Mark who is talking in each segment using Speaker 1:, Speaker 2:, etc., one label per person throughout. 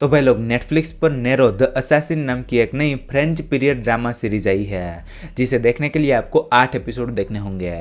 Speaker 1: तो भाई लोग नेटफ्लिक्स पर नेरो द असैसिन नाम की एक नई फ्रेंच पीरियड ड्रामा सीरीज आई है जिसे देखने के लिए आपको 8 एपिसोड देखने होंगे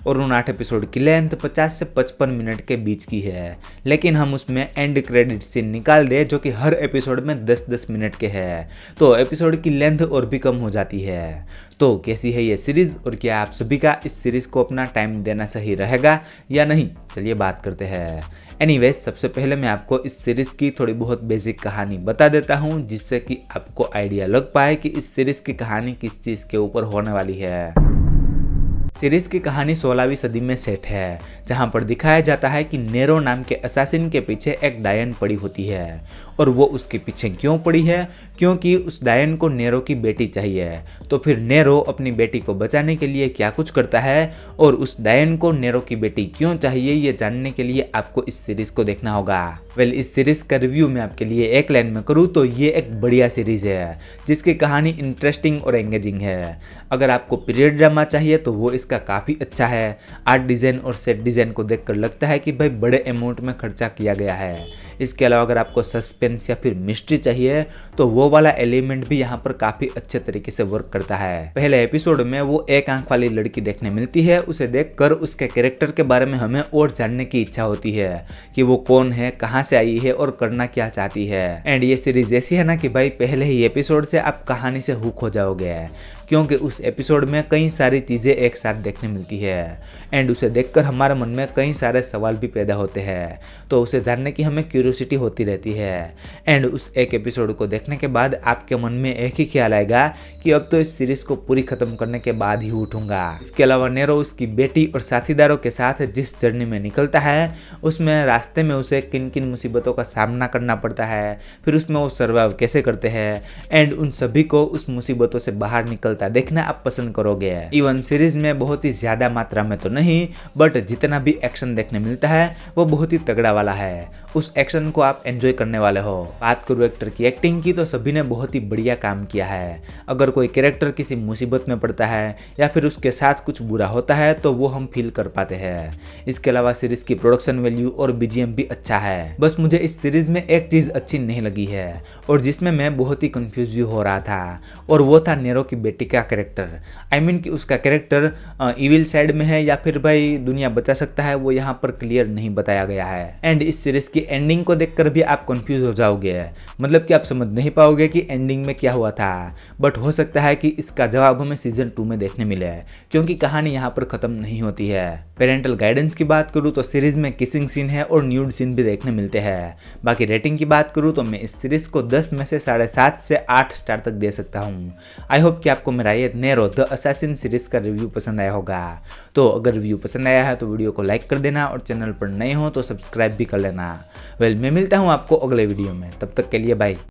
Speaker 1: और उन 8 एपिसोड की लेंथ 50 से 55 मिनट के बीच की है। लेकिन हम उसमें एंड क्रेडिट सीन निकाल दे जो कि हर एपिसोड में 10-10 मिनट के हैं तो एपिसोड की लेंथ और भी कम हो जाती है। तो कैसी है ये सीरीज और क्या आप सभी का इस सीरीज को अपना टाइम देना सही रहेगा या नहीं, चलिए बात करते हैं। एनीवेज सबसे पहले मैं आपको इस सीरीज की थोड़ी बहुत बेसिक कहानी बता देता हूँ जिससे कि आपको आइडिया लग पाए कि इस सीरीज की कहानी किस चीज़ के ऊपर होने वाली है। सीरीज की कहानी 16वीं सदी में सेट है जहां पर दिखाया जाता है कि नेरो नाम के असासिन के पीछे एक डायन पड़ी होती है और वो उसके पीछे क्यों पड़ी है, क्योंकि उस डायन को नेरो की बेटी चाहिए। तो फिर नेरो अपनी बेटी को बचाने के लिए क्या कुछ करता है और उस डायन को नेरो की बेटी क्यों चाहिए, ये जानने के लिए आपको इस सीरीज को देखना होगा। वेल इस सीरीज का रिव्यू मैं आपके लिए एक लाइन में करूँ तो ये एक बढ़िया सीरीज है जिसकी कहानी इंटरेस्टिंग और एंगेजिंग है। अगर आपको पीरियड ड्रामा चाहिए तो वो इसका काफ़ी अच्छा है। आर्ट डिज़ाइन और सेट डिज़ाइन को देखकर लगता है कि भाई बड़े अमाउंट में खर्चा किया गया है। इसके अलावा अगर आपको सस्पेंस या फिर मिस्ट्री चाहिए तो वो वाला एलिमेंट भी यहाँ पर काफ़ी अच्छे तरीके से वर्क करता है। पहले एपिसोड में वो एक आंख वाली लड़की देखने मिलती है, उसे देखकर उसके कैरेक्टर के बारे में हमें और जानने की इच्छा होती है कि वो कौन है, कहाँ से आई है और करना क्या चाहती है। एंड ये सीरीज ऐसी है ना कि भाई पहले ही एपिसोड से आप कहानी से हुक हो जाओगे क्योंकि उस एपिसोड में कई सारी चीज़ें एक साथ देखने मिलती है एंड उसे देखकर हमारे मन में कई सारे सवाल भी पैदा होते हैं तो उसे जानने की हमें क्यूरियोसिटी होती रहती है। एंड उस एक एपिसोड को देखने के बाद आपके मन में एक ही ख्याल आएगा कि अब तो इस सीरीज को पूरी खत्म करने के बाद ही उठूंगा। इसके अलावा नेरो उसकी बेटी और साथीदारों के साथ जिस जर्नी में निकलता है उसमें रास्ते में उसे किन किन मुसीबतों का सामना करना पड़ता है, फिर उसमें वो सर्वाइव कैसे करते हैं एंड उन सभी को उस मुसीबतों से बाहर निकलता देखना आप पसंद करोगे। इवन सीरीज में बहुत ही ज्यादा मात्रा में तो नहीं बट जितना भी एक्शन देखने मिलता है वो बहुत ही तगड़ा वाला है। उस एक्शन को आप एंजॉय करने वाले हो। बात करूँ एक्टर की एक्टिंग की तो सभी ने बहुत ही बढ़िया काम किया है। अगर कोई कैरेक्टर किसी मुसीबत में पड़ता है या फिर उसके साथ कुछ बुरा होता है तो वो हम फील कर पाते हैं। इसके अलावा सीरीज की प्रोडक्शन वैल्यू और बीजीएम भी अच्छा है। बस मुझे इस सीरीज में एक चीज अच्छी नहीं लगी है और जिसमें मैं बहुत ही कंफ्यूज भी हो रहा था और वो था नेरो की बेटी का कैरेक्टर। आई मीन कि उसका कैरेक्टर इविल साइड में है या फिर भाई दुनिया बचा सकता है, वो यहाँ पर क्लियर नहीं बताया गया है। एंड इस सीरीज की एंडिंग को देखकर भी आप कंफ्यूज हो जाओगे, मतलब कि आप समझ नहीं पाओगे कि एंडिंग में क्या हुआ था। बट हो सकता है कि इसका जवाब हमें सीजन 2 में देखने मिले क्योंकि कहानी यहाँ पर खत्म नहीं होती है। पेरेंटल गाइडेंस की बात करूँ तो सीरीज में किसिंग सीन है और न्यूड सीन भी देखने मिलते हैं। बाकी रेटिंग की बात करूँ तो मैं इस सीरीज को 10 में से 7.5 से 8 स्टार तक दे सकता हूँ। आई होप कि आपको मेरा ये नेरो द असैसिन सीरीज का रिव्यू पसंद आया होगा। तो अगर रिव्यू पसंद आया है तो वीडियो को लाइक कर देना और चैनल पर नए हो तो सब्सक्राइब भी कर लेना। वेल मैं मिलता हूँ आपको अगले वीडियो में, तब तक के लिए बाय।